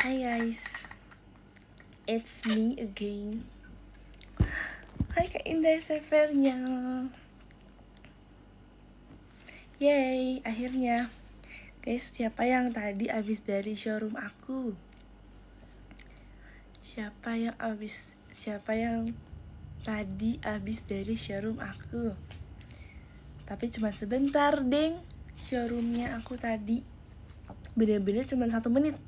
Hi guys, it's me again. Hai Kak Indah Severnya. Yay, akhirnya. Guys, siapa yang tadi abis dari showroom aku? Siapa yang tadi abis dari showroom aku? Tapi cuma sebentar, deng. Showroomnya aku tadi bener-bener cuma 1 menit.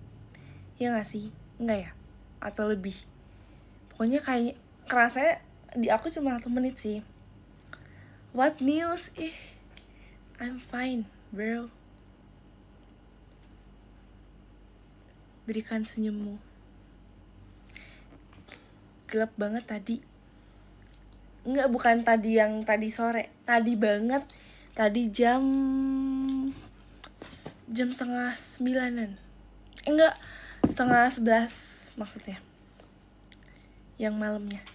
Ya gak sih? Enggak ya? Atau lebih? Pokoknya kayak kerasanya di aku cuma 1 menit sih. What news? I'm fine, bro. Berikan senyummu. Gelap banget tadi. Enggak, bukan tadi yang tadi sore. Tadi banget. Tadi jam 8:30. Enggak, 10:30 maksudnya. Yang malamnya.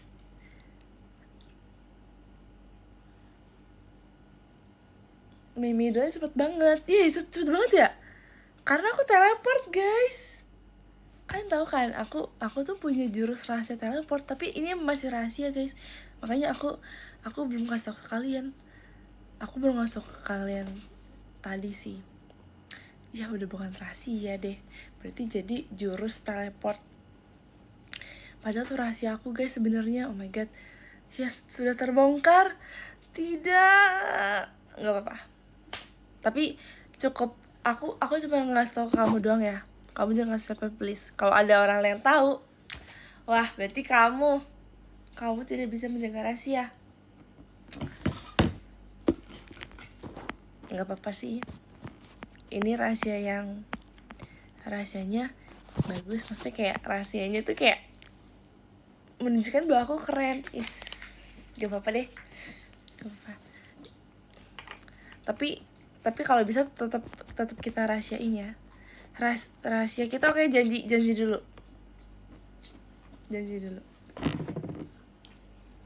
Mimi doanya cepet banget. Iya, cepet banget ya. Karena aku teleport, guys. Kalian tahu kan, aku tuh punya jurus rahasia teleport, tapi ini masih rahasia, guys. Makanya aku belum kasih tau ke kalian. Aku belum ngasih ke kalian tadi sih. Ya udah bukan rahasia deh. Berarti jadi jurus teleport. Padahal tuh rahasia aku, guys, sebenarnya. Oh my god. Yes, sudah terbongkar. Tidak. Enggak apa-apa. Tapi cukup aku cuma ngasih tau ke kamu doang ya. Kamu jangan ngasih tau, please. Kalau ada orang lain tahu, wah, berarti kamu tidak bisa menjaga rahasia. Nggak apa-apa sih. Ini rahasianya bagus. Maksudnya kayak rahasianya tuh kayak menunjukkan bahwa aku keren. Gak apa-apa deh. Gak apa-apa. Tapi kalau bisa tetap kita rahasiain ya. Rahasia kita, oke, janji dulu.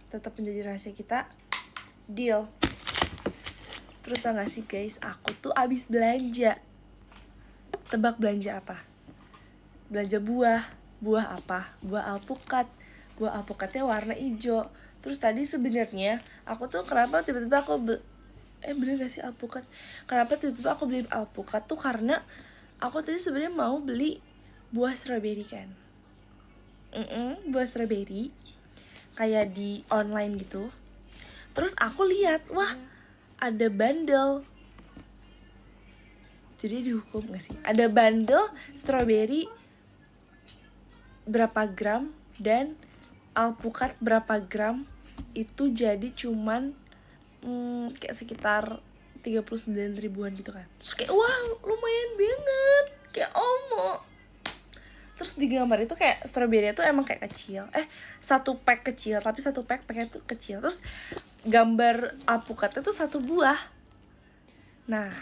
Tetap menjadi rahasia kita. Deal. Terus tau gak sih, guys, aku tuh abis belanja. Tebak belanja apa? Belanja buah. Buah apa? Buah alpukat. Buah alpukatnya warna hijau. Terus tadi sebenarnya aku tuh kenapa tiba-tiba aku bener gak sih alpukat? Kenapa tiba-tiba aku beli alpukat tuh karena aku tadi sebenarnya mau beli buah strawberry kan. Buah strawberry kayak di online gitu. Terus aku lihat, wah, ada bundle. Jadi dihukum gak sih? Ada bundle strawberry berapa gram dan alpukat berapa gram. Itu jadi cuman kayak sekitar 39 ribuan gitu kan. Terus kayak wah, lumayan banget. Kayak omo. Terus di gambar itu kayak strawberry itu emang kayak kecil. 1 pack kecil, tapi 1 packnya tuh kecil. Terus gambar alpukatnya tuh 1 buah. Nah,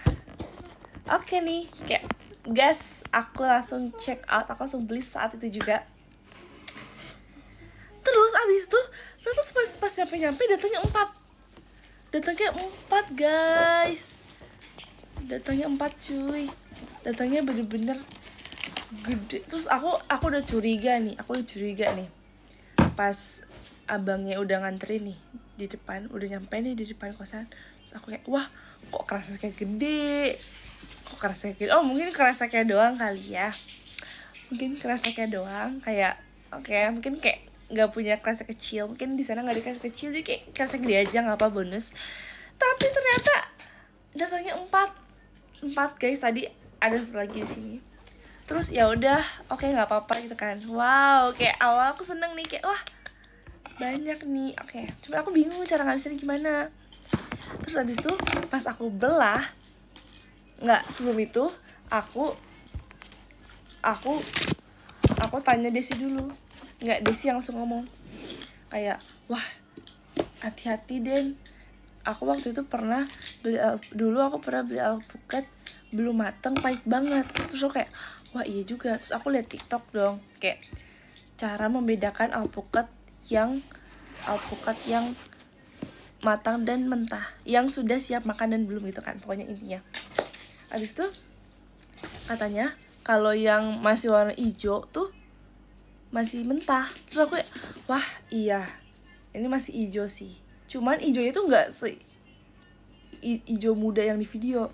oke nih, kayak gas, aku langsung check out, aku langsung beli saat itu juga. Terus abis itu, terus pas nyampe datangnya 4. Datangnya 4, guys. Datangnya 4, cuy. Datangnya bener-bener gede. Terus aku udah curiga nih. Pas abangnya udah ngantri nih di depan, udah nyampe nih di depan kosan. Terus aku kayak, wah, kok kerasa kayak gede. Oh, mungkin kerasa kayak doang kali ya. Kayak oke, mungkin kayak nggak punya kerasa kecil. Mungkin di sana nggak ada kerasa kecil, jadi kayak kerasa gede aja, nggak apa, bonus. Tapi ternyata datangnya 4, guys. Tadi ada 1 lagi di sini. Terus ya udah, oke, nggak apa-apa gitu kan. Wow, kayak awal aku seneng nih, kayak wah, banyak nih. Oke, cuma aku bingung cara ngabisinnya gimana. Terus abis itu pas aku belah, nggak, sebelum itu aku tanya Desi dulu. Nggak, Desi yang langsung ngomong kayak, wah, hati-hati Den. Aku waktu itu pernah beli alpukat belum mateng, pahit banget. Terus aku kayak, wah, iya juga. Terus aku lihat TikTok dong, kayak cara membedakan alpukat yang matang dan mentah, yang sudah siap makan dan belum, gitu kan. Pokoknya intinya. Habis itu katanya Kalau yang masih warna hijau tuh masih mentah. Terus aku kayak, wah iya, ini masih hijau sih. Cuman hijaunya tuh nggak hijau muda yang di video.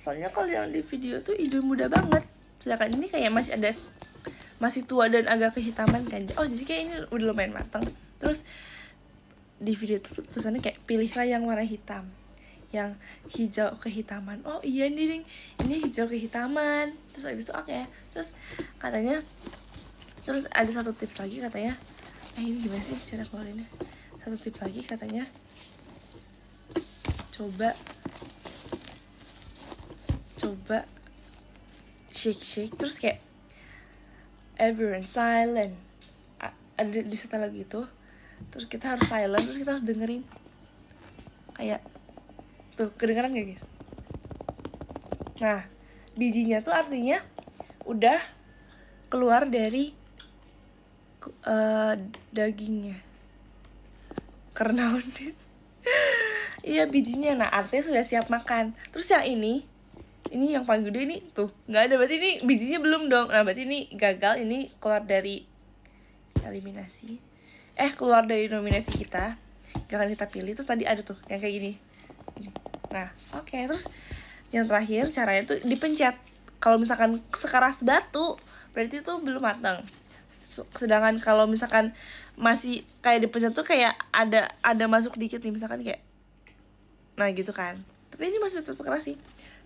Soalnya kalau yang di video tuh hijau muda banget, sedangkan ini kayak masih tua dan agak kehitaman kan. Oh jadi kayak ini udah lumayan matang. Terus di video tuh tulisannya kayak pilihlah yang warna hitam, yang hijau kehitaman. Oh iya nih, ini hijau kehitaman. Terus abis itu oke. Terus katanya, terus ada satu tips lagi katanya, ini gimana sih cara keluarinnya? Satu tips lagi katanya, coba shake terus kayak everyone silent, ada di setelah lagu itu. Terus kita harus silent, terus kita harus dengerin kayak tuh, kedengeran gak guys? Nah bijinya tuh artinya udah keluar dari dagingnya karena iya bijinya. Nah artinya sudah siap makan. Terus yang ini yang paling gede ini tuh nggak ada, berarti ini bijinya belum dong. Nah berarti ini gagal, ini keluar dari eliminasi, keluar dari nominasi kita, gak akan kita pilih. Terus tadi ada tuh yang kayak gini. Nah oke. Terus yang terakhir caranya tuh dipencet. Kalau misalkan sekeras batu berarti tuh belum matang. Sedangkan kalau misalkan masih kayak dipencet tuh kayak ada masuk dikit nih, misalkan kayak nah gitu kan. Tapi ini masih tetap keras sih.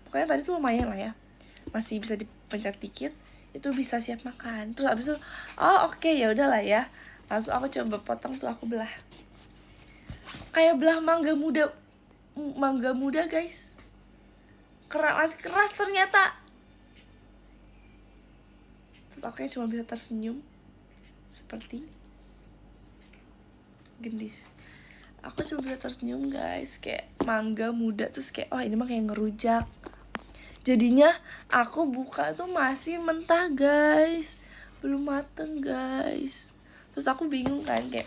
Pokoknya tadi tuh lumayan lah ya, masih bisa dipencet dikit, itu bisa siap makan. Terus abis itu oke, ya udahlah ya, langsung aku coba potong tuh, aku belah kayak belah mangga muda guys. Masih keras ternyata. Terus aku cuma bisa tersenyum seperti gendis. Aku cuma bisa tersenyum guys, kayak mangga muda. Terus kayak ini mah kayak ngerujak. Jadinya aku buka tuh masih mentah guys, belum mateng guys. Terus aku bingung kan, kayak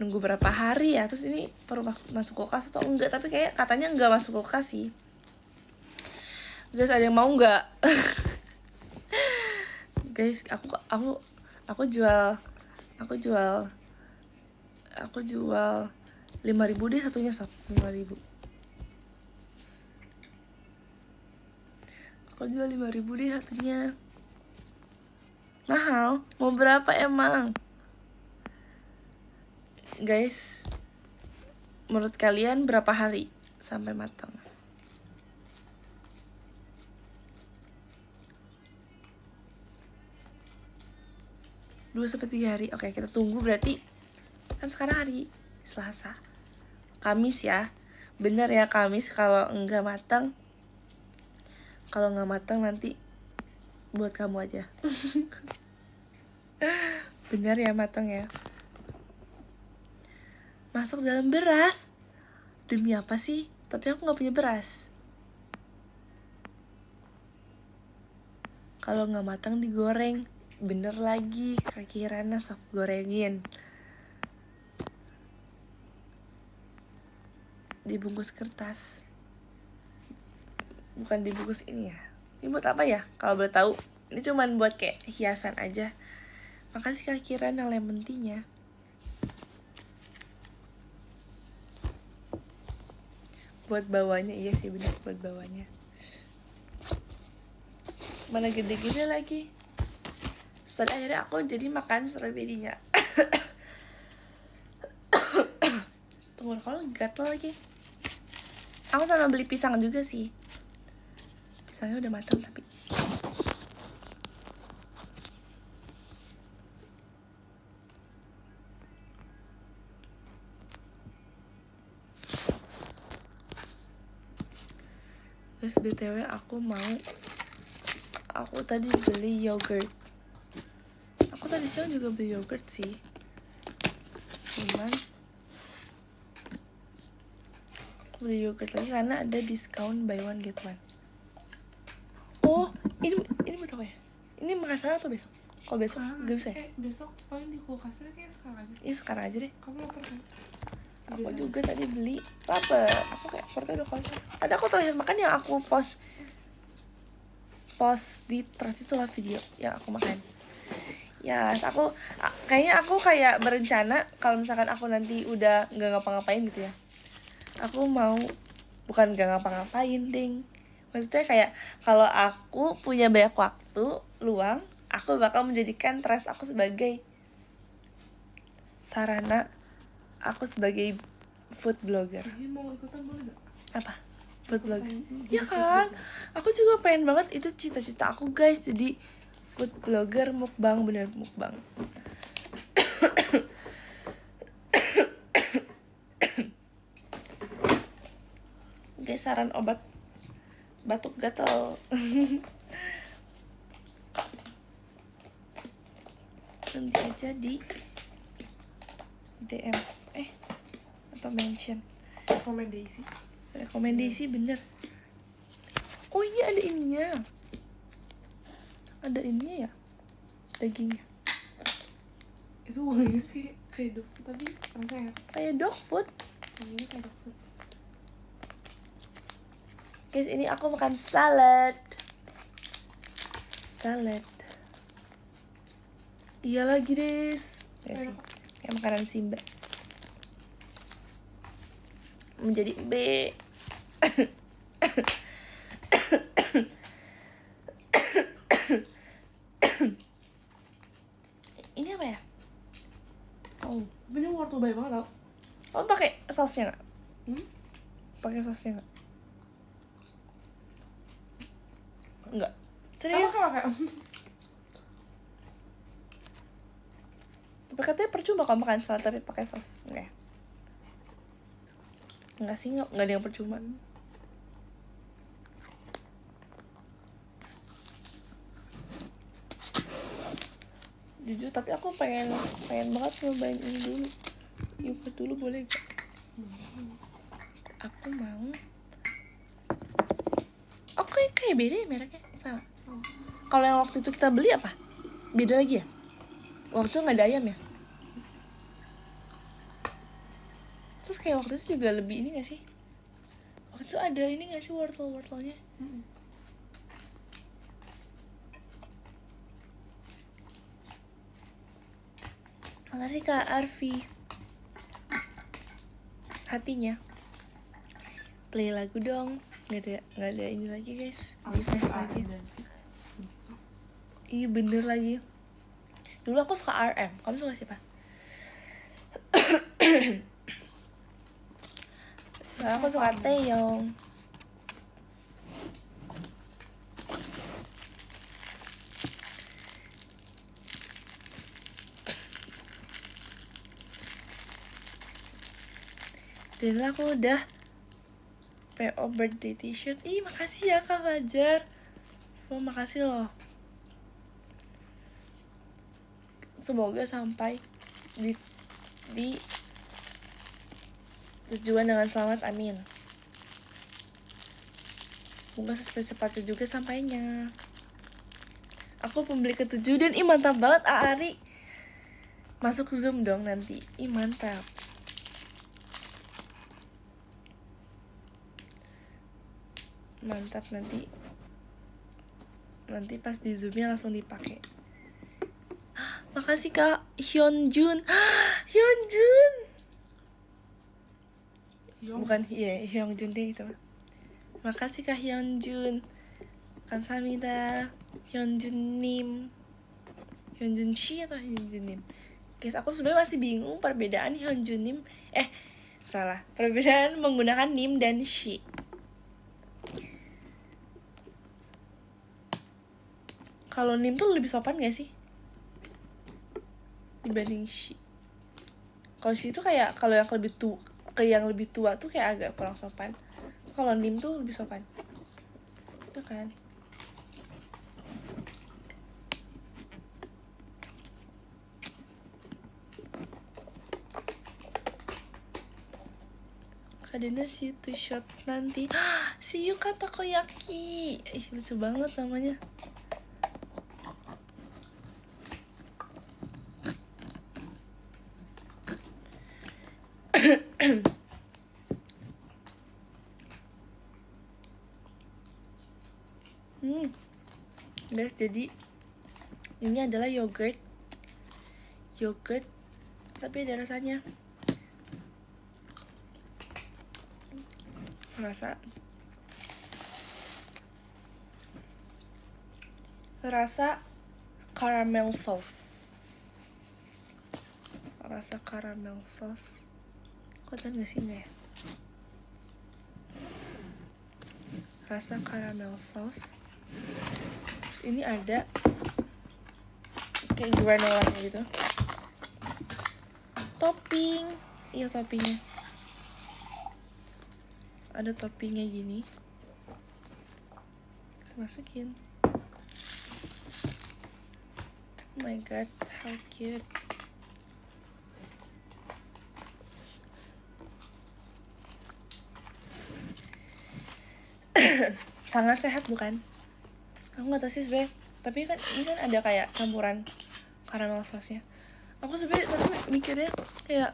nunggu berapa hari ya. Terus ini perlu masuk kulkas atau enggak? Tapi kayak katanya enggak masuk kulkas sih guys. Ada yang mau nggak? Guys, aku jual 5.000 deh satunya sob. 5.000. Aku jual 5.000 deh satunya. Mahal? Mau berapa emang? Guys, menurut kalian berapa hari sampai matang? Dua sampai 3 hari. Oke, kita tunggu. Berarti kan sekarang hari Selasa, Kamis ya. Bener ya, Kamis. Kalau nggak matang nanti buat kamu aja. Bener ya, matang ya. Masuk dalam beras. Demi apa sih? Tapi aku nggak punya beras. Kalau nggak matang digoreng. Bener lagi, Kaki Rana, sok gorengin. Dibungkus kertas, bukan dibungkus ini ya. Ini buat apa ya? Kalau boleh tahu, ini cuman buat kayak hiasan aja. Makasih Kaki Rana lemon tea-nya. Buat bawahnya, iya sih bener, buat bawahnya. Mana gede-gede lagi. Setelah akhirnya aku jadi makan stroberinya. Tunggu, kalau gatel lagi. Aku sama beli pisang juga sih. Pisangnya udah matang tapi. Guys, BTW aku tadi beli yogurt. Aku tadi siang juga beli yogurt sih. Cuman aku beli yogurt lagi karena ada diskon buy one get one. Oh, ini buat apa ya? Ini Makassar atau besok? Kalau besok gak bisa ya? Besok paling di kulkasnya kayak sekarang aja. Iya sekarang aja deh. Kamu lapar kan? Aku juga tadi beli lapar. Aku kayak perutnya udah kosong. Ada aku terakhir makan yang aku post post di Threads itulah video yang aku makan. Ya, kayaknya aku kayak berencana kalau misalkan aku nanti udah nggak ngapa-ngapain gitu ya. Aku mau bukan nggak ngapa-ngapain, ding. Maksudnya kayak kalau aku punya banyak waktu luang, aku bakal menjadikan Threads aku sebagai sarana aku sebagai food blogger. Ini mau ikutan boleh gak? Apa? Food blogger. Ya kan? Aku juga pengen banget, itu cita-cita aku guys, jadi food blogger mukbang, bener mukbang. Guys, saran obat batuk gatal. Nanti aja di DM atau mention rekomendasi bener. Oh, ini ada ininya. Ada ininya ya, dagingnya. Itu wanginya kayak dog food, tapi rasanya Kayak dog food. wanginya kayak dog food. Guys, ini aku makan salad. Iya lagi des. Ya sih, kayak makanan Simba. Menjadi B. Ini apa ya? Oh, Ini wortel baik banget tau. oh pakai sausnya nggak? Pakai sausnya nggak? Enggak. Serius? Pakai. Tapi katanya percuma kalau makan salad tapi pakai saus. Enggak ya? Enggak sih, enggak ada yang percuma. Jujur, tapi aku pengen banget nyobain ini dulu. Yuk dulu boleh gak? Aku mau. Oke, kayak beda ya mereknya, sama. Kalau yang waktu itu kita beli apa? Beda lagi ya? Waktu itu nggak ada ayam ya? Terus kayak waktu itu juga lebih ini gak sih? Waktu itu ada ini gak sih wortelnya? Makasih Kak Arfi. Hatinya. Play lagu dong. Nggak ada ini lagi guys. Device lagi. Iya bener lagi. Dulu aku suka RM. Kamu suka siapa? Soalnya aku suka Taeyong. Dan aku udah PO birthday t-shirt. Ih, makasih ya Kak Fajar. Semua makasih loh. Semoga sampai di tujuan dengan selamat, amin. Semoga secepatnya juga sampainya. Aku pembeli ke-7 dan mantap banget Ari. Masuk Zoom dong nanti. Mantap. Mantap, nanti pas di Zoomnya langsung dipakai. Makasih Kak Hyunjun. Hyunjun. Bukan Hyunjun deh itu. Makasih Kak Hyunjun. Kamsahamnida. Hyunjun Nim. Hyunjun Shi atau Hyunjun Nim? Guys, aku sebenarnya masih bingung perbedaan Hyunjun Nim. Salah. Perbedaan menggunakan Nim dan Shi. Kalau Nim tuh lebih sopan gak sih dibanding Shi? Kalau Shi tuh kayak kalau yang lebih tua tuh kayak agak kurang sopan. Kalau Nim tuh lebih sopan. Itu kan. Kadena see you to shot nanti. See you Kak Takoyaki. Lucu banget namanya. Guys, jadi ini adalah yogurt tapi ada rasanya. Rasa caramel sauce. Kelihatan gak sih? Enggak ya? Rasa caramel sauce. Terus ini ada kayak granola gitu. Topping. Iya, toppingnya. Ada toppingnya gini. Kita masukin. Oh my god, how cute. Sangat sehat bukan? Aku gak tau sih sebenernya, tapi kan ini kan ada kayak campuran caramel sauce-nya. Aku sebenernya tapi mikirnya kayak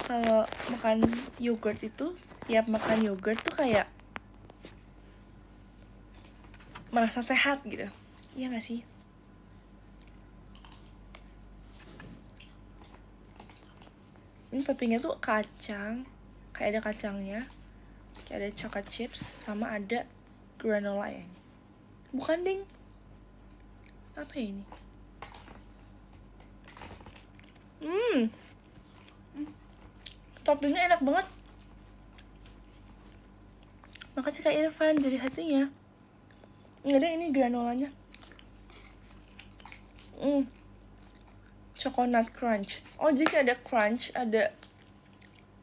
kalau makan yogurt itu, tiap makan yogurt tuh kayak merasa sehat gitu. Iya gak sih? Ini toppingnya tuh kacang, kayak ada kacangnya, kayak ada chocolate chips, sama ada granola ya. Bukan ding, apa ya ini? Toppingnya enak banget. Makasih Kak Irfan jadi hatinya. Nggak ada, ini granolanya. Coconut crunch. Oh, jadi ada crunch, ada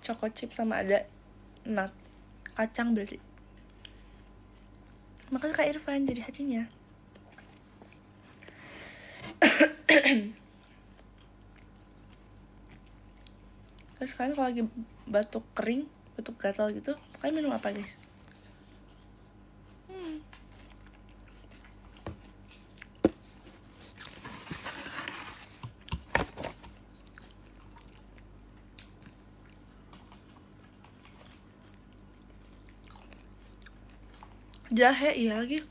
chocolate chip, sama ada nut. Kacang berarti. Makasih Kak Irfan jadi hatinya. Terus kalian kalau lagi batuk kering, batuk gatal gitu, kalian minum apa guys? Jahe, iya lagi.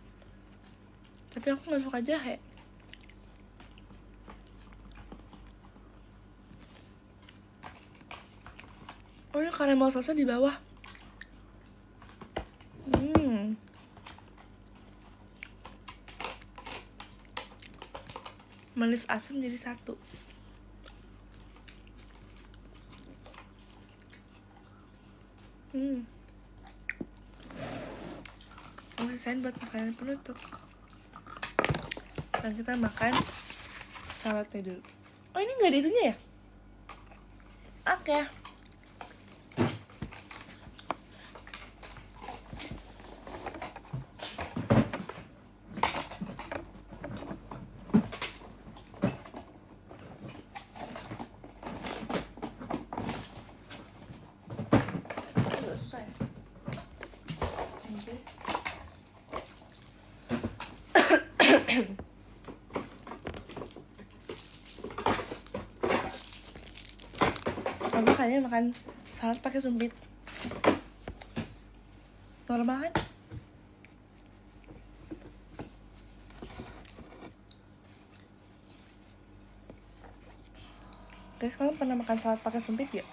Tapi aku gak suka jahe. Oh, ini caramel sauce di bawah. Manis asam jadi satu. Aku sisain buat makanan penutup. Dan kita makan saladnya dulu. Oh, ini gak ada itunya ya? Oke. Susah ya? Kamu kayaknya makan salad pakai sumpit. Normal kan? Guys, kalian pernah makan salad pakai sumpit ya?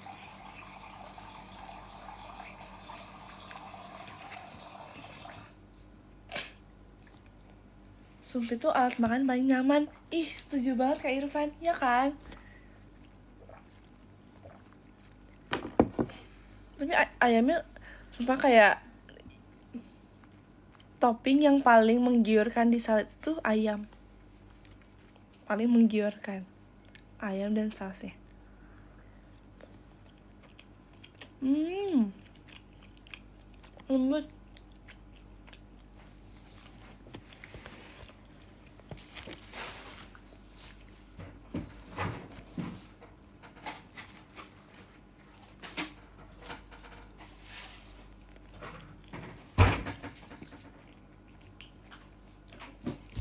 Sumpit tuh alat makan paling nyaman. Ih, setuju banget Kak Irfan, ya kan? Tapi ayamnya sumpah kayak topping yang paling menggiurkan di salad itu ayam. Paling menggiurkan. Ayam dan sausnya. Lembut.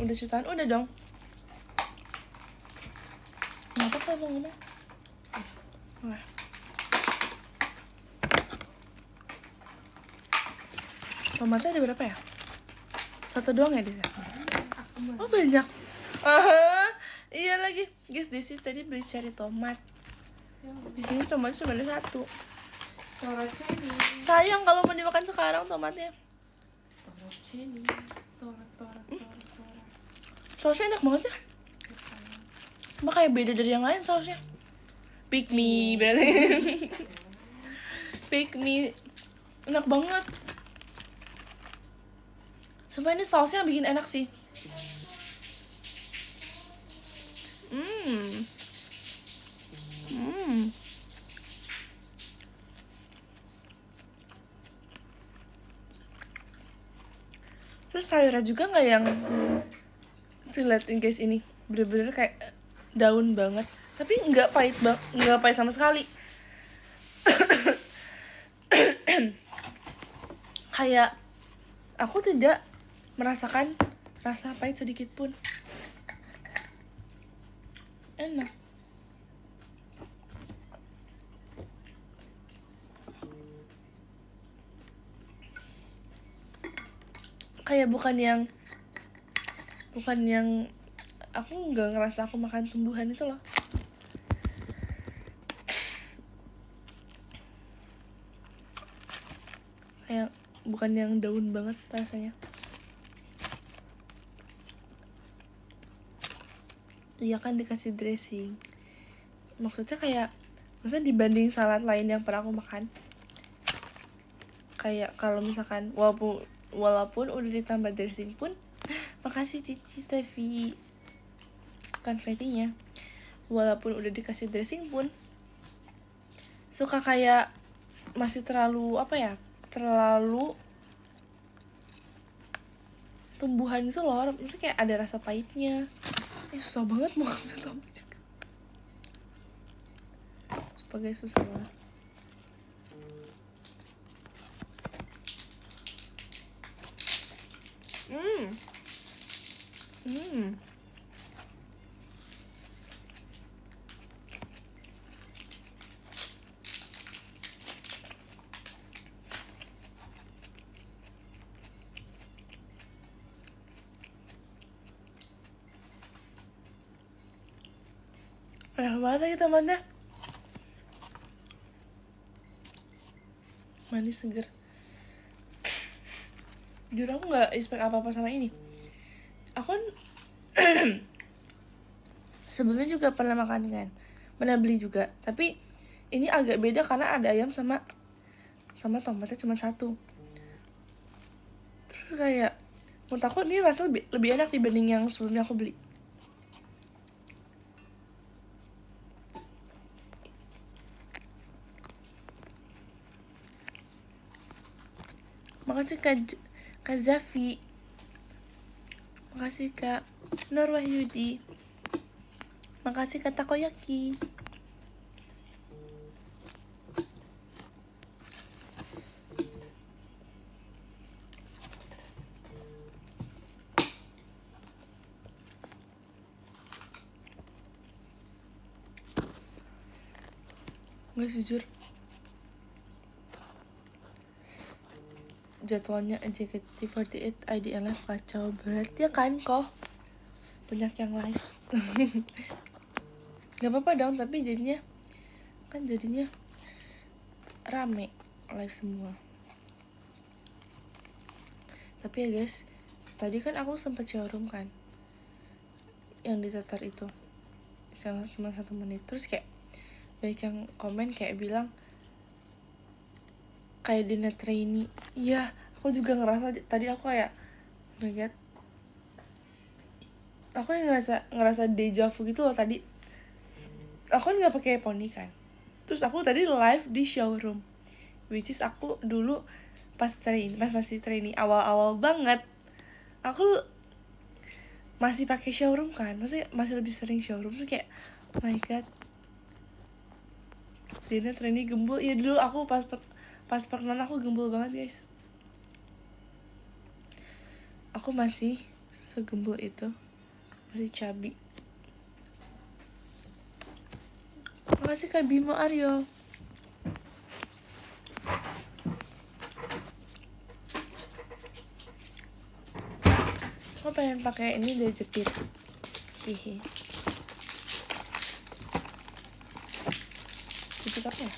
Udah jutaan, udah dong. Kenapa kalau ngomong? Wah. Tomatnya ada berapa ya? Satu doang ya di sini? Oh banyak. Ah, iya lagi guys, di sini tadi beli cherry tomat. Di sini tomatnya cuma ada satu. Tomat cherry. Sayang kalau mau dimakan sekarang tomatnya. Tomat cherry. Tomat. Sausnya enak banget ya. Cuma kayak beda dari yang lain sausnya. Pick me berarti. Pick me enak banget. Sumpah ini sausnya bikin enak sih. Terus sayurnya juga nggak yang tuh liatin guys, ini bener-bener kayak daun banget, tapi nggak pahit nggak pahit sama sekali. Kayak aku tidak merasakan rasa pahit sedikit pun. Enak. Kayak bukan yang aku nggak ngerasa aku makan tumbuhan itu loh. Kayak bukan yang daun banget rasanya. Iya kan dikasih dressing. Maksudnya dibanding salad lain yang pernah aku makan, kayak kalau misalkan walaupun udah ditambah dressing pun, makasih Cici Steffi konfetinya, walaupun udah dikasih dressing pun suka kayak masih terlalu terlalu tumbuhan itu loh. Maksudnya kayak ada rasa pahitnya. Susah banget mau ngambil tomat juga. Sumpah guys, susah banget. Enak banget lagi tomatnya. Manis, seger. Jujur aku gak expect apa-apa sama ini. Aku kan sebelumnya juga pernah makan kan, pernah beli juga, tapi ini agak beda karena ada ayam sama tomatnya cuma satu. Terus kayak menurut aku ini rasa lebih enak dibanding yang sebelumnya aku beli. Makasih Kak Zafi. Makasih Kak Nur Wahyudi. Makasih Kak Takoyaki. Guys, jujur jadwalnya JKT48 IDL live kacau banget ya kan kok, banyak yang live. Gak apa-apa dong, tapi jadinya rame live semua. Tapi ya guys, tadi kan aku sempat showroom kan yang di Tatar itu, yang cuma 1 menit. Terus kayak banyak yang komen kayak bilang kayak Dina trainee. Iya, aku juga ngerasa tadi. Aku kayak oh my god, aku yang ngerasa deja vu gitu loh tadi. Aku kan nggak pakai poni kan, terus aku tadi live di showroom, which is aku dulu pas masih trainee awal banget, aku masih pakai showroom kan, masih lebih sering showroom. Tuh kayak oh my god, Dina trainee gembul. Ya dulu aku pas perkenalan aku gembul banget guys. Aku masih segembul itu, masih cabi. Makasih Kak Bimo Aryo. Aku pengen pakai ini deh, jepit. Hihi. Jepit apa ya?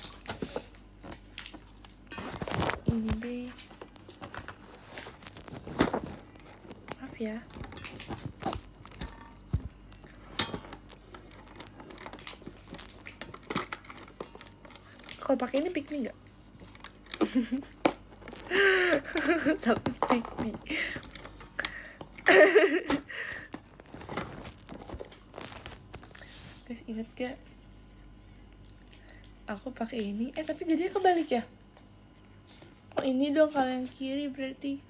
Ini deh. Maaf ya. Kalau pakai ini pick me nggak? Tapi pick me. Guys, inget gak? Aku pakai ini. Tapi jadinya kebalik ya. Oh, ini dong kalau yang kiri berarti.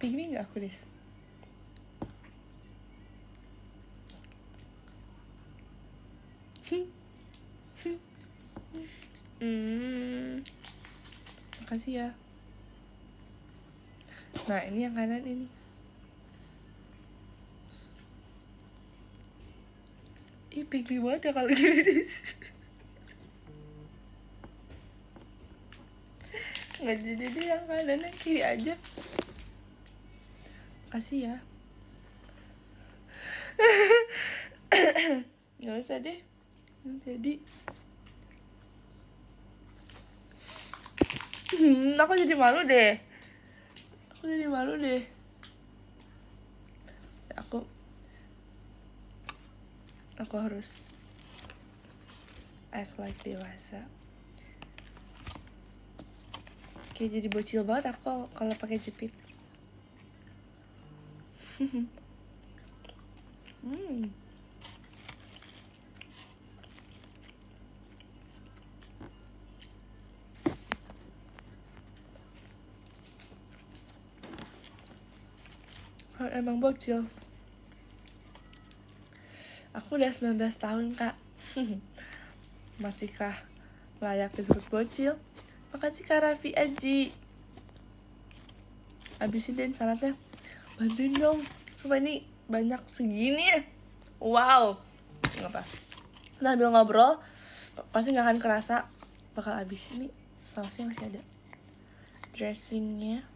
Pick me nggak aku, Des? Makasih ya. Nah, ini yang kanan ini. Ih, pick me banget ya kalau gini, Des. Nggak jadi deh yang kanan, yang kiri aja. Makasih ya. Nggak usah deh. Jadi aku jadi malu deh. Aku harus act like dewasa. Kayak jadi bocil banget aku kalau pakai jepit. Emang bocil. Aku udah 19 tahun, Kak. Masihkah layak disebut bocil? Makasih Kak Raffi Aji. Habisin deh saladnya. Bantuin dong. Supaya ini banyak segini ya. Wow. Gak apa. Sambil ngobrol pasti gak akan kerasa bakal habis. Ini sausnya masih ada. Dressingnya.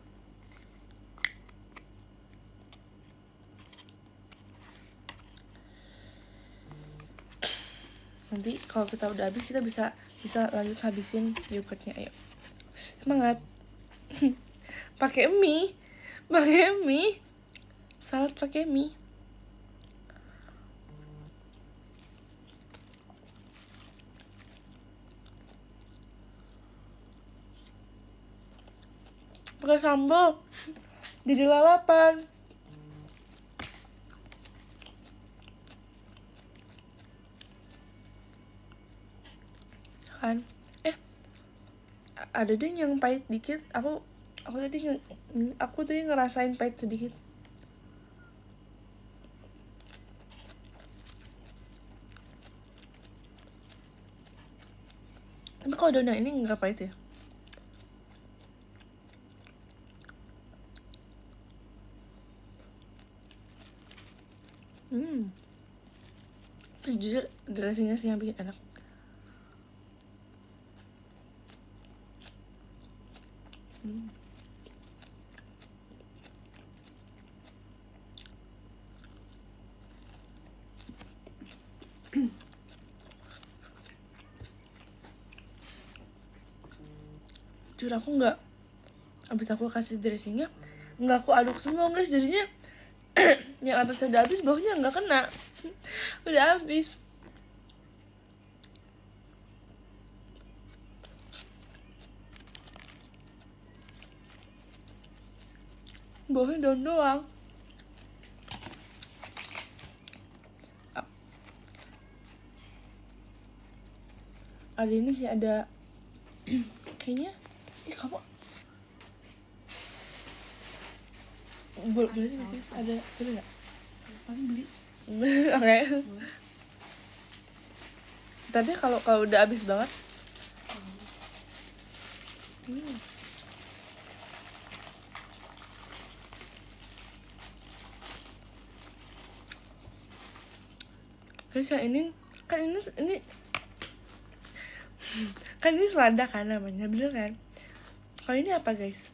Nanti kalau kita udah habis kita bisa lanjut habisin yogurtnya. Ayo, semangat. pakai mie salad pakai mie. Pakai sambal jadi lalapan. Kan ada deh yang pahit dikit. Aku tadi ngerasain pahit sedikit. Tapi kalau donat ini nggak pahit ya. Jujur dressingnya sih yang bikin enak. Jujur aku nggak, abis aku kasih dressingnya nggak aku aduk semua guys, jadinya yang atasnya udah habis, bawahnya nggak kena. Udah habis. Bawahnya daun doang. Ada ini sih, ada kayaknya kamu boleh sih, ada boleh nggak? Paling beli. Oke. Tadi kalau udah habis banget. Terus yang ini kan Kan ini selada kan namanya, bener kan? Kalau ini apa guys?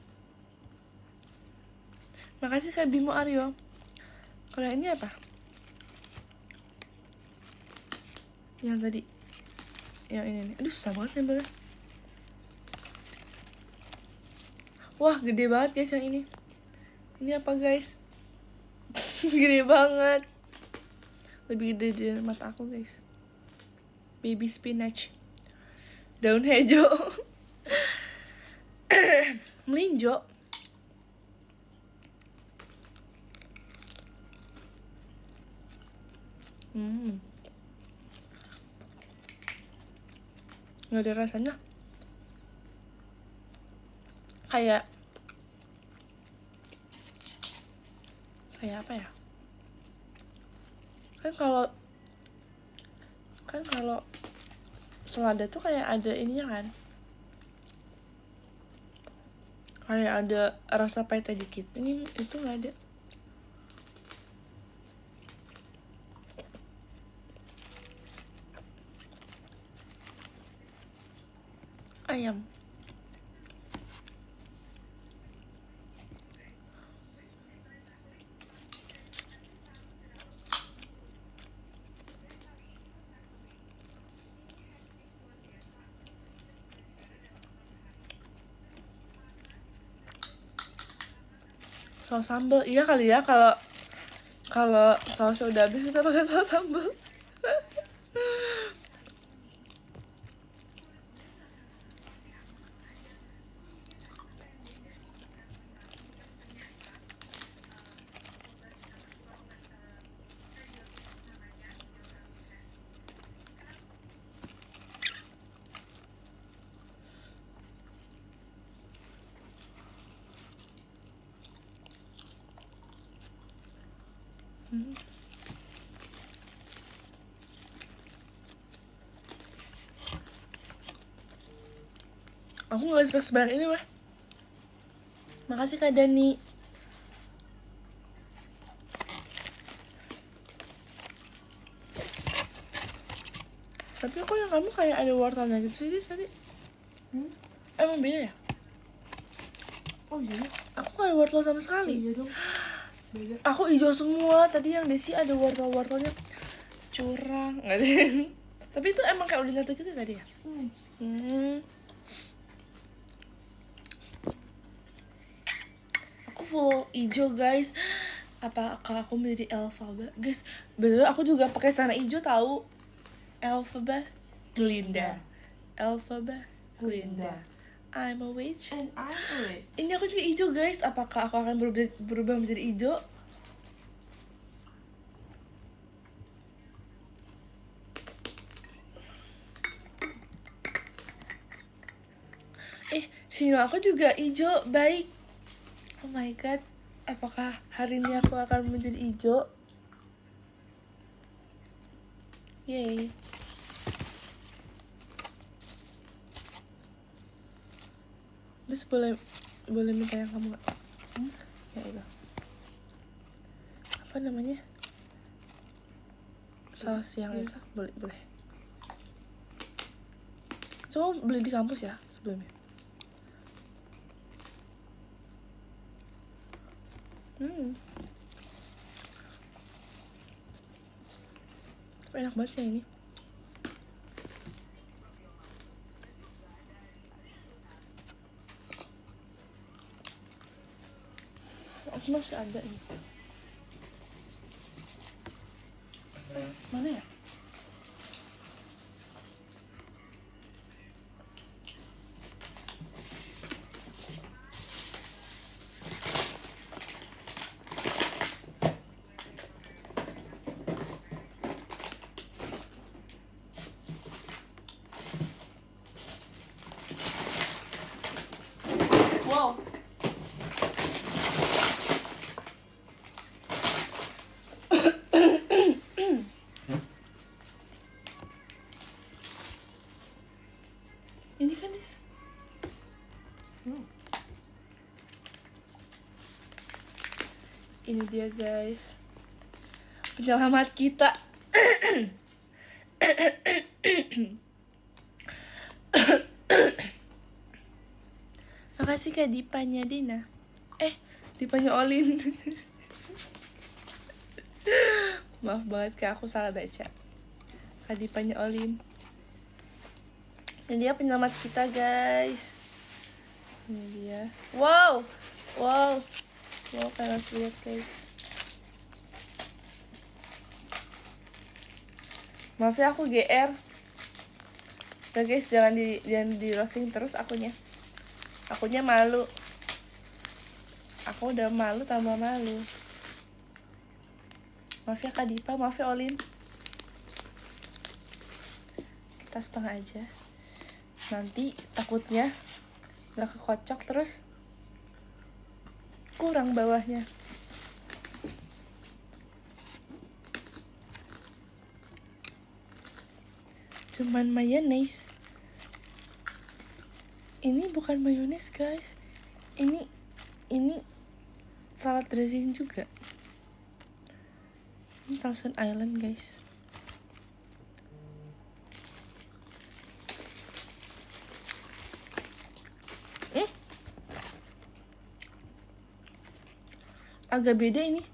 Makasih Kak Bimo Aryo. Kalau ini apa? Yang tadi, yang ini nih. Aduh susah banget nempelnya. Wah gede banget guys yang ini. Ini apa guys? Gede banget. Lebih gede dari mata aku guys. Baby spinach. Daun hijau. Melinjo. Nggak ada rasanya. Kayak apa ya? Kan kalau selada tuh kayak ada ininya kan, kayak ada rasa pahitnya dikit. Ini itu nggak ada. Ayam. Saus sambal, iya kali ya, kalau sausnya udah habis kita pakai saus sambal. Aku nggak expect sebanyak ini mah. Makasih Kak Dani. Tapi kok yang kamu kayak ada wortelnya gitu sih tadi? Emang beda ya? Oh iya. Aku gak ada wortel sama sekali. Iya dong. Beda. Aku hijau semua. Tadi yang Desi ada wortelnya. Curang. Nggak ada. Tapi itu emang kayak udah nyatu gitu tadi ya? Aku full hijau guys. Apakah aku menjadi Elphaba? Guys, bener aku juga pakai celana hijau tahu. Elphaba Glinda. Elphaba Glinda. I'm a witch. And I'm a witch. Ini aku juga hijau guys. Apakah aku akan berubah menjadi hijau? Sinyal aku juga hijau. Baik. Oh my god. Apakah hari ini aku akan menjadi hijau? Yay. Terus boleh minta yang kamu gak? Ya itu. Apa namanya? Saus yang itu. Boleh. Coba beli di kampus ya sebelumnya. Tapi enak banget sih yang ini. Aku masih ada nih. Mana ya? Wow. Ini kan Des. Ini dia guys, penyelamat kita. Makasih Kak Dipanya Dina. Dipanya Olin. Maaf banget Kak, aku salah baca. Kak Dipanya Olin. Ini dia penyelamat kita guys. Ini dia. Wow, kalian harus lihat guys. Maaf ya aku GR. Udah guys, jangan di roasting terus akunya malu. Aku udah malu tambah malu. Maaf ya Kak Dipa, maaf ya Olin. Kita setengah aja. Nanti takutnya gak kekocok terus kurang bawahnya. Cuman mayones. Ini bukan mayones guys. Ini salad dressing juga. Ini Thousand Island guys. Agak beda ini.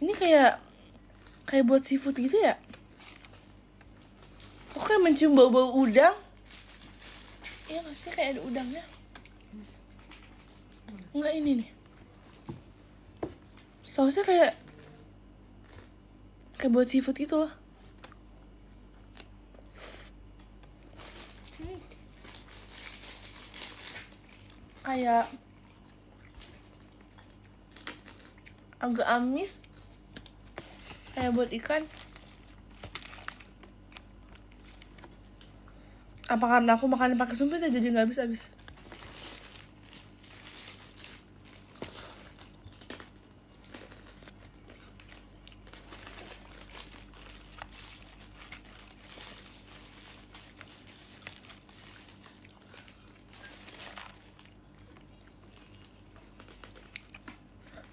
Ini kayak buat seafood gitu ya. Kok kayak mencium bau-bau udang. Iya gak sih, kayak ada udangnya. Enggak, ini nih. Sausnya kayak buat seafood gitu loh. Kayak agak amis, kayak buat ikan. Apa karena aku makan pakai sumpit ya jadi nggak habis-habis.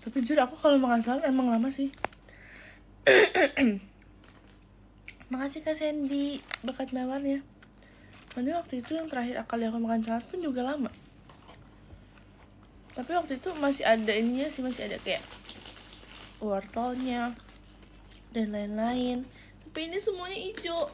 Tapi jujur aku kalau makan salad emang lama sih. Makasih Kak Sandy berkat mewarnya. Padahal waktu itu yang terakhir kali aku makan salad pun juga lama. Tapi waktu itu masih ada ininya sih, masih ada kayak wortelnya dan lain-lain. Tapi ini semuanya hijau.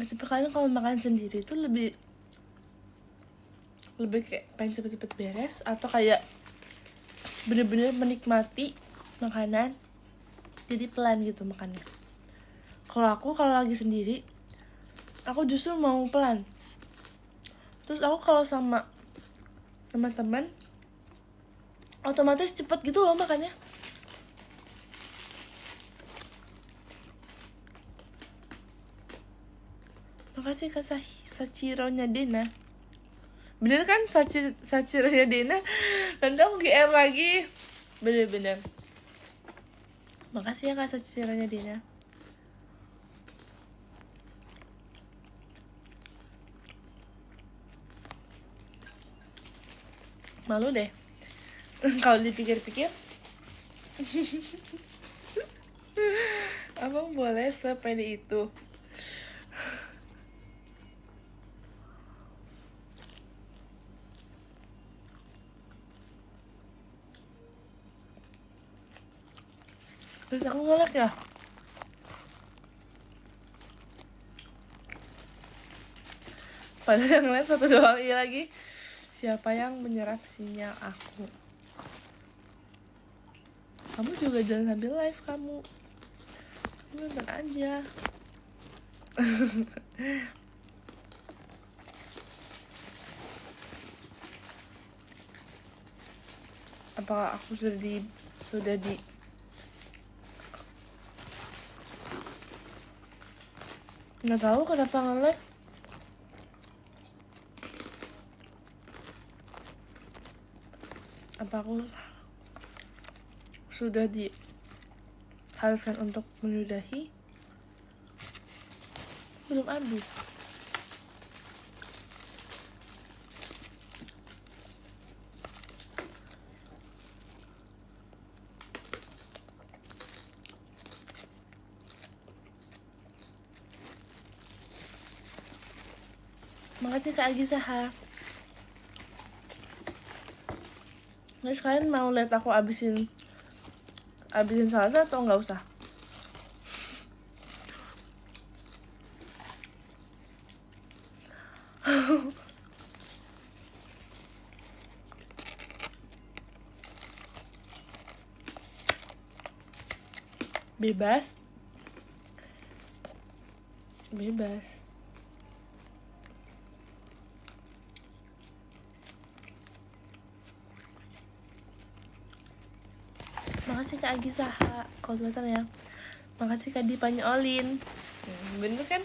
Tapi kalian kalau makan sendiri itu lebih kayak pengen cepet-cepet beres atau kayak bener-bener menikmati makanan jadi pelan gitu makannya. Kalau aku kalau lagi sendiri aku justru mau pelan. Terus aku kalau sama teman-teman otomatis cepet gitu loh makannya. Makasih Kak Sachironya Dena. Bener kan Sachironya Dena? Nanti aku GR lagi. Bener. Makasih ya Kak Sachironya Dena. Malu deh kalau dipikir-pikir. Abang boleh sepede itu. Terus aku ngelak ya. Padahal yang lain satu doang. Iya lagi. Siapa yang menyerap sinyal aku? Kamu juga jangan sambil live kamu nonton aja. Apakah aku sudah di nggak tahu kenapa nge-lag. Apa aku sudah diharuskan untuk menyudahi? belum habis. Makasih Kak Agi Saha. Guys, kalian mau lihat aku abisin salsa atau nggak usah? Bebas. Makasih Kak Agi Saha. Komentar ya. Makasih Kak Dipanya Olin. Bener kan?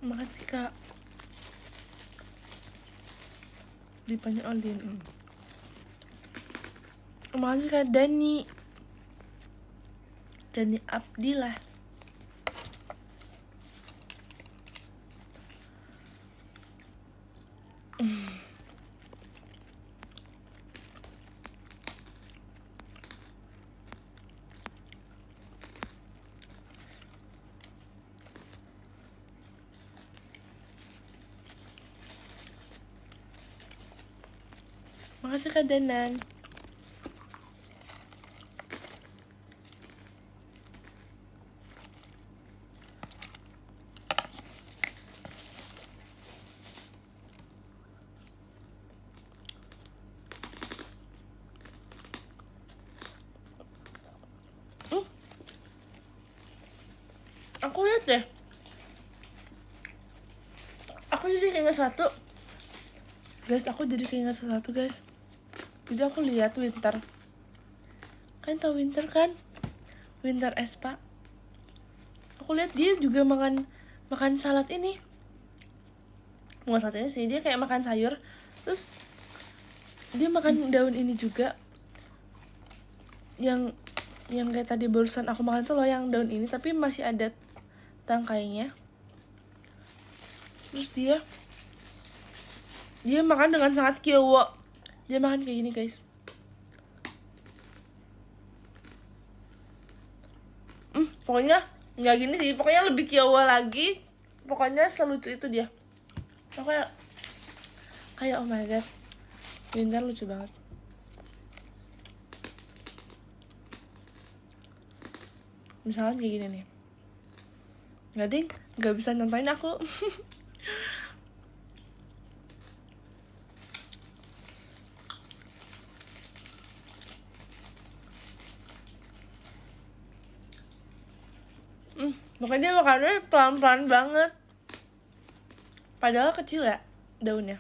Makasih Kak Dipanya Olin. Makasih Kak Dani Abdillah. Makasih Kak Danan. Aku lihat deh. Aku jadi keinget satu. Guys, aku jadi keinget sesuatu guys. Jadi aku lihat Winter. Kalian tahu Winter kan? Winter Espa. Aku lihat dia juga makan salad ini. Bukan salad ini sih, dia kayak makan sayur. Terus dia makan daun ini juga. Yang kayak tadi barusan aku makan tuh loh, yang daun ini tapi masih ada tangkainya. Terus dia makan dengan sangat kiowo. Dia makan kayak gini guys. Pokoknya nggak gini sih, pokoknya lebih kiowo lagi. Pokoknya selucu itu dia. Pokoknya kayak oh my god, Winter lucu banget. Misalnya kayak gini nih, nggak ding, nggak bisa nontonin aku. Makanya dia makannya pelan-pelan banget. Padahal kecil ya daunnya.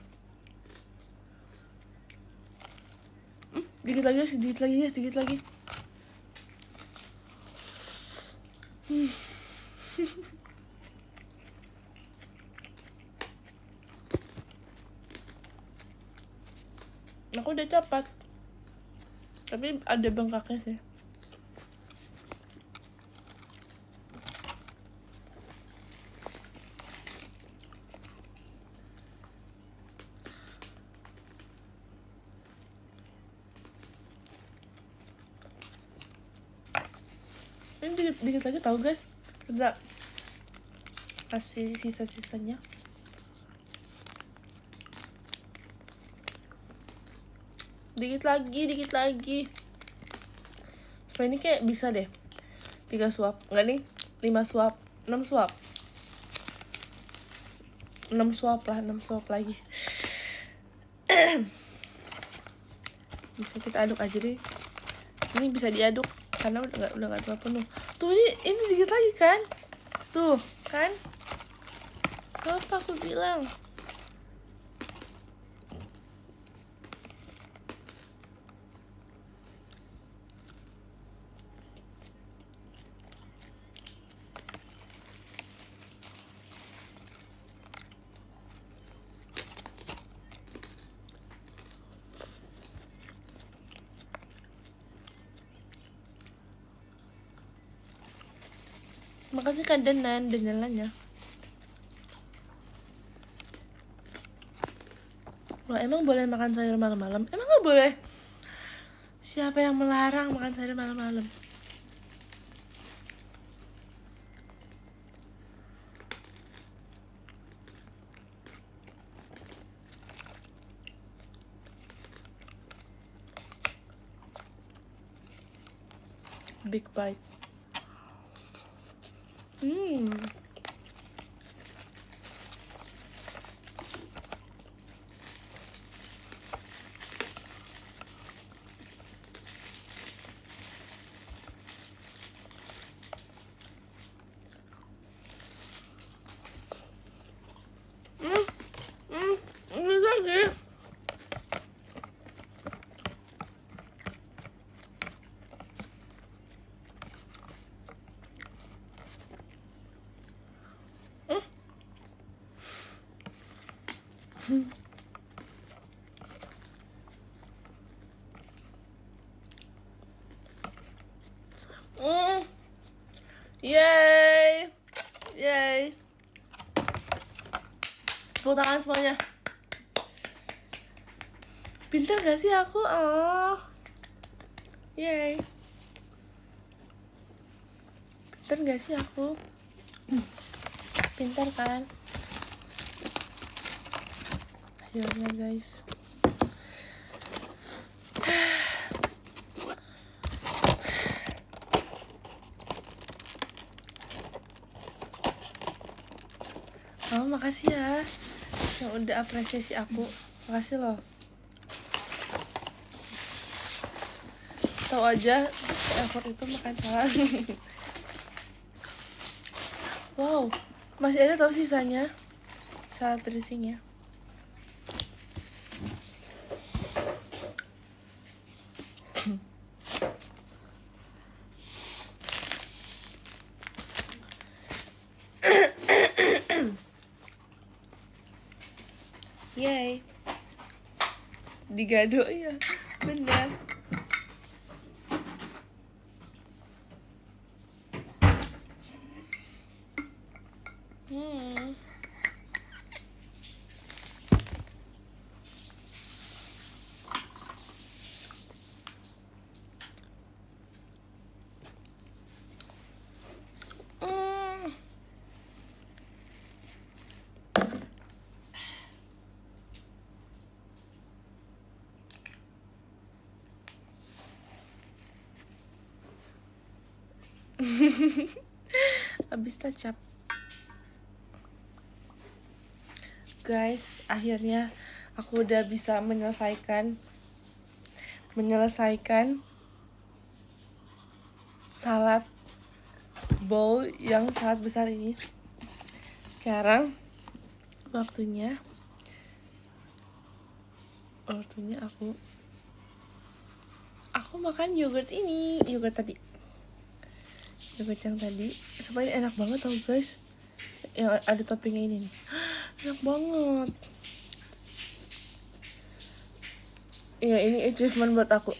Sedikit lagi. Aku udah cepat. Tapi ada bengkaknya sih. Ini dikit lagi tahu guys. Kita kasih sisa-sisanya. Dikit lagi. Supaya ini kayak bisa deh 3 suap. Enggak nih, 5 suap, 6 suap. 6 suap lagi. Bisa kita aduk aja deh. Ini bisa diaduk karena udah nggak terlalu penuh. Tuh ini dikit lagi kan? Tuh kan? Apa aku bilang? Makasih Kak Danan, Danelanya. Loh, emang boleh makan sayur malam-malam? Emang gak boleh? Siapa yang melarang makan sayur malam-malam? Big bite. Ini lagi. Yay. Yay. Tepuk tangan semuanya. Pintar gak sih aku? Oh. Yay. Pintar gak sih aku? Pintar kan? Akhirnya guys. Oh, makasih ya yang udah apresiasi aku. Makasih loh. Tahu aja effort itu makan salad. Wow, masih ada tau sisanya salad dressingnya. Yay. Digado ya, bener. Habis tacap. Guys, akhirnya aku udah bisa menyelesaikan salad bowl yang sangat besar ini. Sekarang waktunya aku makan yogurt ini, yogurt yang tadi. Supaya enak banget tau guys, yang ada toppingnya ini nih. Enak banget. Ya, ini achievement buat aku.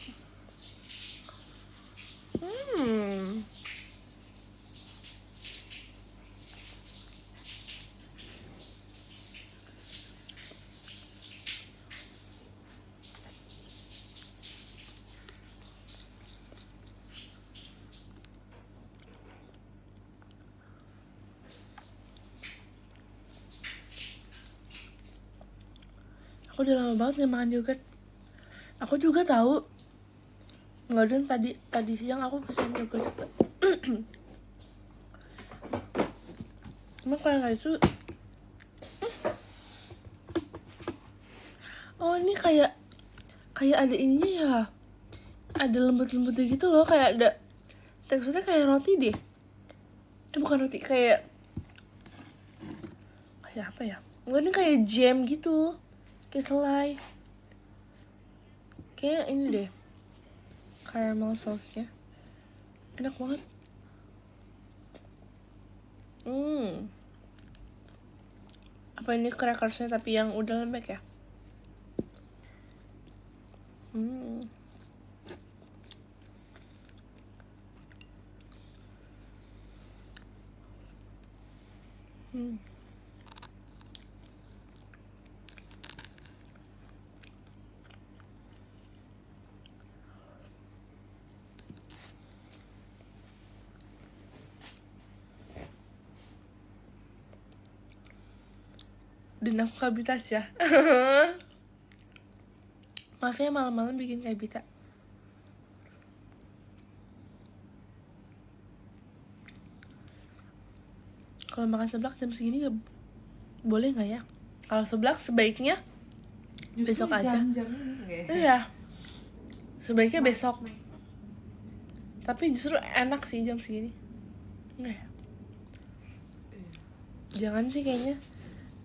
Aku udah lama banget gak makan yogurt. Aku juga tahu. Nggak, dan tadi siang aku pesan yogurt juga. Emang kalau nggak itu, oh ini kayak ada ininya ya, ada lembut-lembutnya gitu loh, kayak ada teksturnya kayak roti deh. Bukan roti, kayak apa ya? Enggak, ini kayak jam gitu, kayak selai. Kayak ini deh, caramel sauce-nya enak banget. Apa ini crackersnya tapi yang udah lembek ya? Dan aku kabitas ya. Maaf ya malam-malam bikin kabita. Kalau makan seblak jam segini gak boleh nggak ya? Kalau seblak sebaiknya Justru besok aja. jam-jam ini enggak ya? Iya, sebaiknya besok. Snack. Tapi justru enak sih jam segini. Enggak ya? Iya, Jangan sih kayaknya.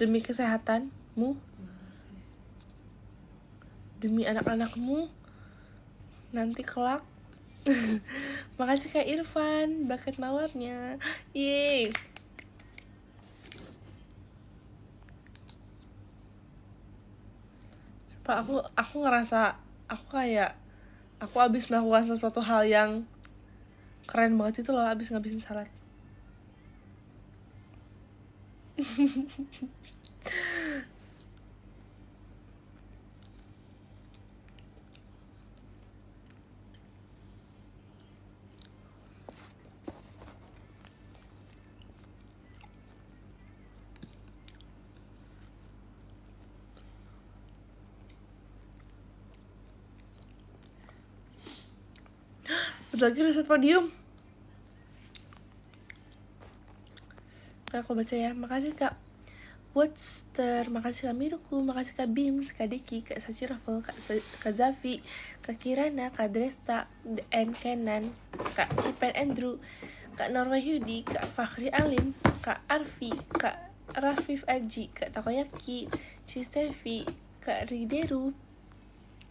Demi kesehatanmu, benar sih. demi anak-anakmu, nanti kelak. Makasih Kak Irfan, bakat mawarnya. Yeay. Sumpah aku ngerasa aku kayak aku abis melakukan sesuatu hal yang keren banget itu loh, abis ngabisin salad. Bentar lagi riset podium. Kak, aku baca ya. Makasih Kak Watster, makasih Kak Miruku, makasih Kak Bims, Kak Deki, Kak Sachi Raffle, Kak Zafi, Kak Kirana, Kak Dresta, and Kenan, Kak Cipen Andrew, Kak Norwahyudi, Kak Fakhri Alim, Kak Arfi, Kak Rafif Aji, Kak Takoyaki, Cistevi, Kak Rideru,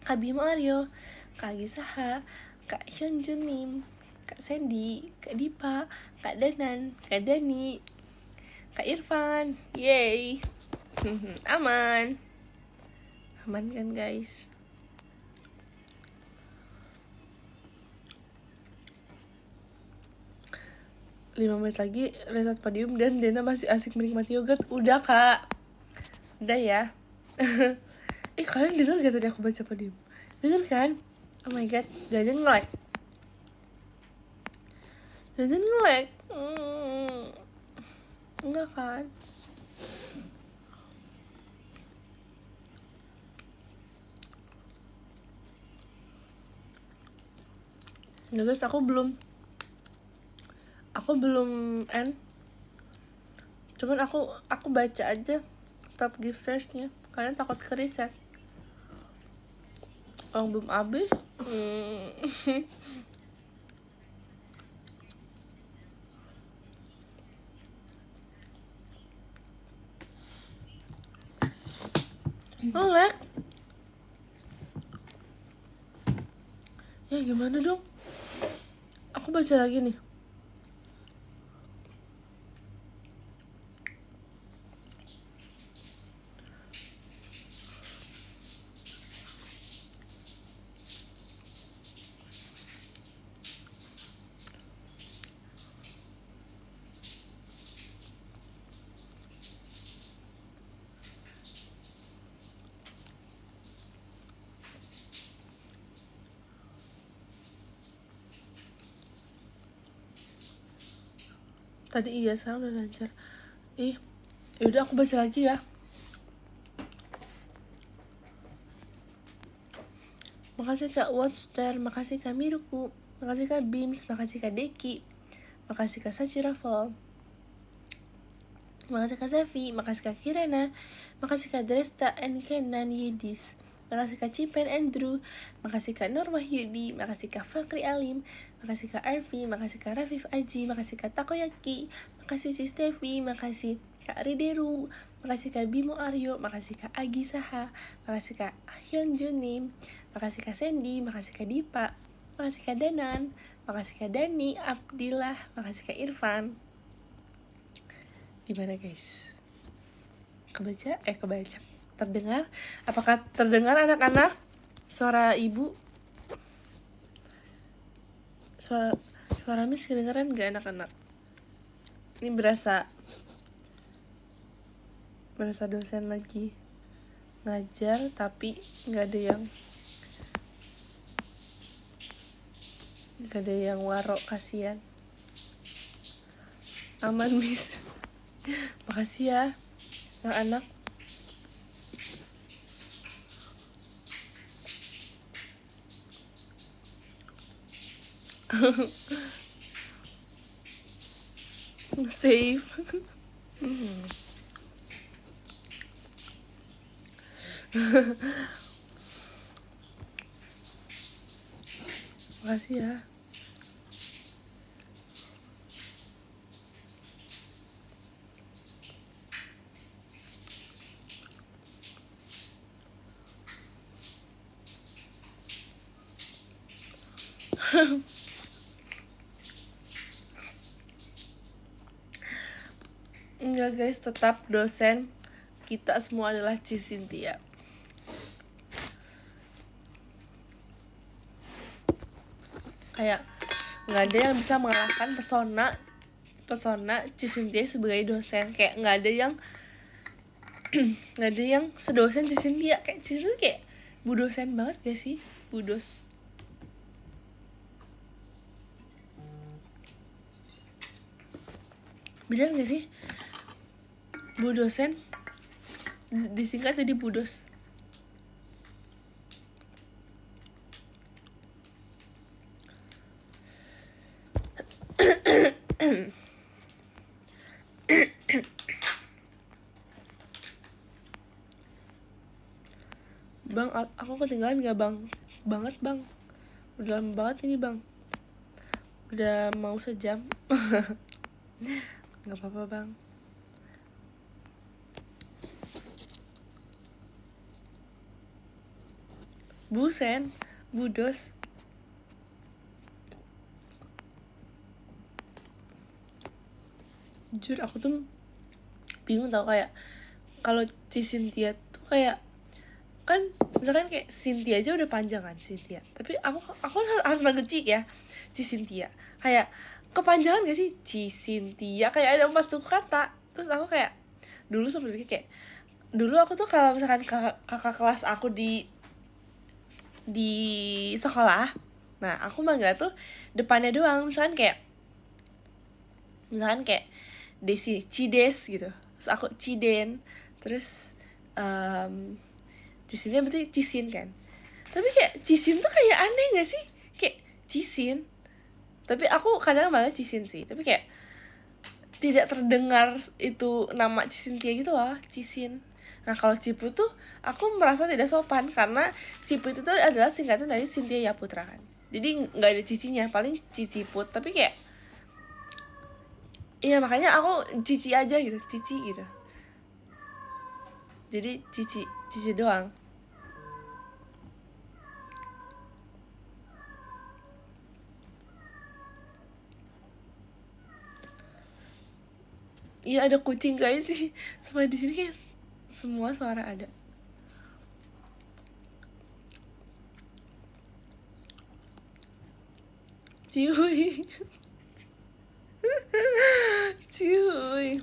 Kak Bimo Aryo, Kak Gisaha, Kak Hyunjun Nim, Kak Sandy, Kak Dipa, Kak Danan, Kak Dani, Kak Irfan, yay. Aman kan guys? Lima menit lagi reset podium dan Dena masih asik menikmati yogurt. Udah Kak, udah ya. Kalian dengar gak tadi aku baca podium? Dengar kan? Oh my god, jangan nge-lag. Jangan nge-lag. Enggak kan? Nah guys, aku belum end. Cuman aku baca aja top gift nya. Kalian takut ke reset. Orang belum habis. Oh, lag. Ya gimana dong? Aku baca lagi nih. Tadi iya, sekarang udah lancar. Yaudah aku baca lagi ya. Makasih Kak Watster, makasih Kak Miruku, makasih Kak Bims, makasih Kak Deki, makasih Kak Sachi Raffle, makasih Kak Zafi, makasih Kak Kirana, makasih Kak Dresta and Kenan Yidis, makasih Kak Cipen Andrew, makasih Kak Nur Wahyudi, makasih Kak Fakri Alim, makasih Kak Arfi, makasih Kak Rafif Aji, makasih Kak Takoyaki, makasih si Stevi, makasih Kak Rideru, makasih Kak Bimo Aryo, makasih Kak Agi Saha, makasih Kak Hyun Junim, makasih Kak Sandy, makasih Kak Dipa, makasih Kak Danan, makasih Kak Dani, Abdillah, makasih Kak Irfan. Gimana guys? Kebaca? Terdengar? Apakah terdengar anak-anak? Suara ibu? Suara Miss kedengeran gak anak-anak? Ini berasa berasa dosen lagi ngajar tapi nggak ada yang waro, kasihan. Aman Miss. Makasih ya anak-anak. Safe. Makasih ya. Enggak guys, tetap dosen kita semua adalah Cisintia. Kayak nggak ada yang bisa mengalahkan pesona Cisintia sebagai dosen. Kayak nggak ada yang sedosen Cisintia. Kayak Cisintia kayak bu dosen banget gak sih, budos. Bener gak sih? Bu dosen disingkat jadi budos. Bang, aku ketinggalan gak bang? Banget bang. Udah lama banget ini bang. Udah mau sejam. Gak apa-apa bang. Busen, budos. Jujur aku tuh bingung tau, kayak kalau Cisintia tuh kayak, kan misalkan kayak Cynthia aja udah panjang kan, Cynthia. Tapi aku harus manggil Ci ya, Cisintia. Kayak kepanjangan gak sih Cisintia, kayak ada 4 suku kata. Terus aku kayak dulu sampai pikir kayak, dulu aku tuh kalau misalkan kakak kelas aku di sekolah, nah aku manggil tuh depannya doang. Misalkan kayak Desi, Cides gitu. Terus aku Ciden. Terus Cisinnya berarti Cisin kan. Tapi kayak Cisin tuh kayak aneh gak sih? Kayak Cisin. Tapi aku kadang malah Cisin sih. Tapi kayak tidak terdengar itu nama Cisintia gitu loh, Cisin. Nah kalau Ciput tuh aku merasa tidak sopan, karena Ciput itu adalah singkatan dari Cynthia Yaputra kan. Jadi nggak ada cicinya, paling Ciciput. Tapi kayak, iya makanya aku Cici aja gitu, Cici gitu. Jadi Cici doang. Iya ada kucing guys sih. Semua di sini kayak semua suara ada. Ciuy. Ciuy.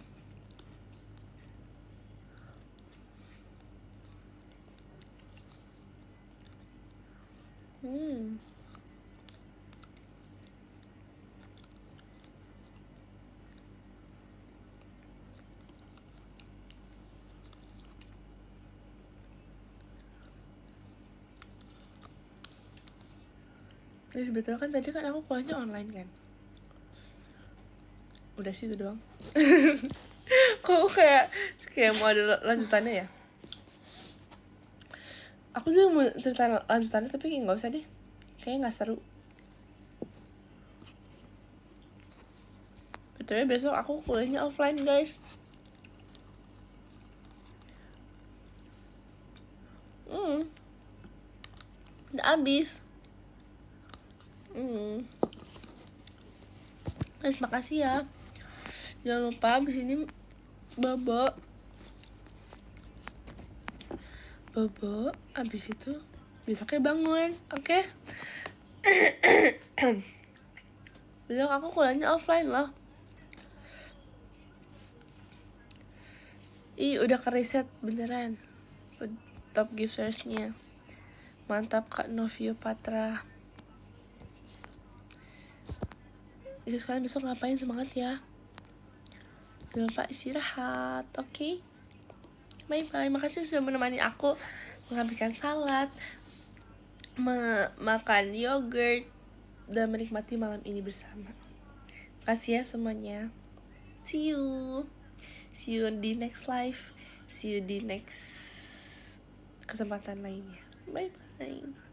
Ya sebetulnya kan tadi kan aku kuliahnya online kan. Udah sih itu doang. Kok kayak mau ada lanjutannya ya? Aku juga mau cerita lanjutannya tapi kayak nggak usah deh. Kayaknya nggak seru. Betulnya besok aku kuliahnya offline guys. Udah abis. Guys makasih ya. Jangan lupa abis ini bobo, abis itu besoknya bangun, oke? Besok aku kuliahnya offline loh. Ih, udah ke riset beneran. Top giftersnya. Mantap Kak Novio Patra. Jadi sekalian besok ngapain, semangat ya. Jangan lupa istirahat, oke? Bye-bye, makasih sudah menemani aku mengambilkan salad, makan yogurt, dan menikmati malam ini bersama. Makasih ya semuanya. See you di next live. See you di next kesempatan lainnya. Bye-bye.